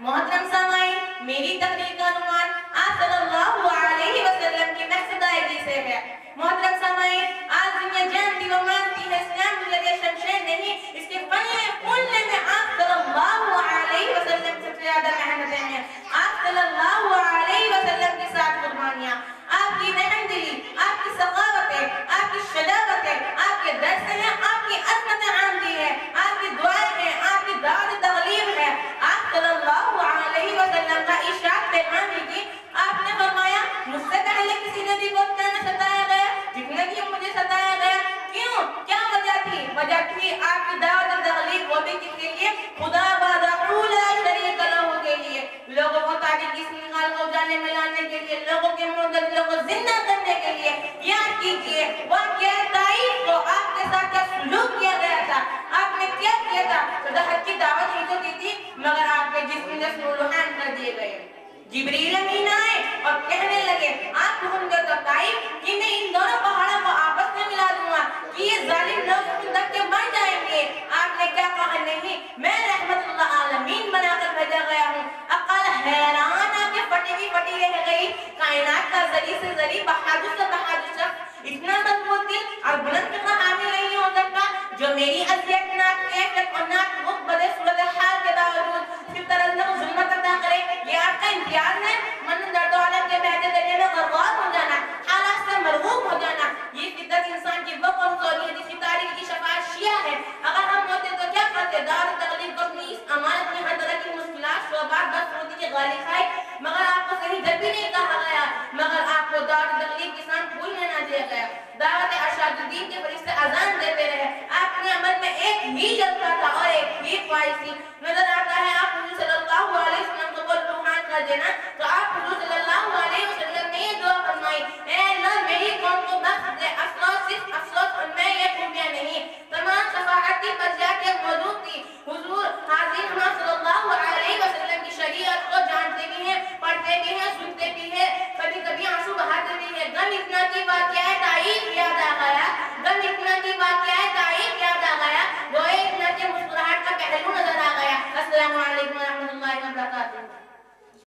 محترم سامعین، میری تقریر کا عنوان آپ صلی اللہ علیہ وسلم کی مقصدائے سے ہے۔ محترم سامعین، آج دنیا جانتی و مانتی ہے اسلام مجھے شمشیر نہیں، اس کے پلے پھولنے میں آپ صلی اللہ علیہ وسلم سے زیادہ محنتیں ہیں۔ آپ صلی اللہ علیہ وسلم کے ساتھ قربانیاں، آپ کی رحم دلی، آپ کی سخاوتیں، آپ کی شجاعتیں، آپ کے درس ہیں، آپ کی عظمت عامدی ہے، آپ کی دعائیں ہیں، آپ کی دعوت تغلیب ہے۔ آپ صلی اللہ علیہ وسلم کا ارشاد پیغام ہے کہ آپ نے فرمایا مجھ سے پہلے کسی نبی کو اتنا نہ ستایا گیا جتنا کہ مجھے ستایا گیا۔ کیوں؟ کیا وجہ تھی؟ وجہ تھی آپ کی دعوت تغلیب، وہ بھی کس کے لیے؟ خدا وحدہ لا شریک لہ کے لیے، لوگوں کو تاریخ کی سنگال کو جانے میں لانے کے لیے، لوگوں کے مردے دلوں کو زندہ کرنے کے لیے۔ یاد کیجئے واقعہ طائف کو آپ کے ساتھ کیا سلوک کیا گیا تھا، آپ نے کیا کیا تھا۔ صداقت کی دعوت ہی تو دی تھی، مگر آپ کے جسم جسم روحان کر دیے گئے۔ جبریل امین آئے اور کہنے لگے آپ کو ہم جو طائف کہ میں ان دونوں پہاڑوں کو آپس میں ملا دوں گا کہ یہ ظالم لوگ دب کے مر جائیں گے۔ آپ نے کیا کہا؟ نہیں، میں رحمت اللہ عالمین بنا کر بھیجا گیا ہوں۔ اقال حیران آ کے پٹی رہ گئی، کائنات کا ذری سے ذری، بحاجت سے بحاجت شخص اتنا مضبوط دل اور بلند فکر حامل نہیں ہو سکتا جو میری اذیت ناک کیفیت اور ناک بہت بڑے صورتحال کے باوجود صرف ترنم ظلمت عطا کرے۔ یہ آپ کا امتیاز ہے۔ من درد و عالم کے بہتے دریا میں غرقان ہو جانا، حالات سے مرغوب ہو جانا، یہ فطرت انسان کی وہ کمزوری ہے جس کی تاریخ کی شفاعت شیعہ ہے۔ اگر ہم ہوتے تو کیا کرتے؟ دعوت تغلیب کو اپنی اس امانت میں ہر طرح کی مشکلات، شعبات، بدسلوکی کے غالب کھائے، مگر آپ کو صحیح جب بھی نہیں کہا گیا، مگر آپ کو دعوت تغلیب کے ساتھ بھولنے نہ دیا گیا۔ دعوت ارشاد الدین کے فرشتے اذان دیتے رہے، آپ کے عمل میں ایک ہی جذبہ تھا اور ایک ہی خواہش تھی۔ نظر آتا ہے آپ حضور صلی اللہ علیہ وسلم کو روحان کر دینا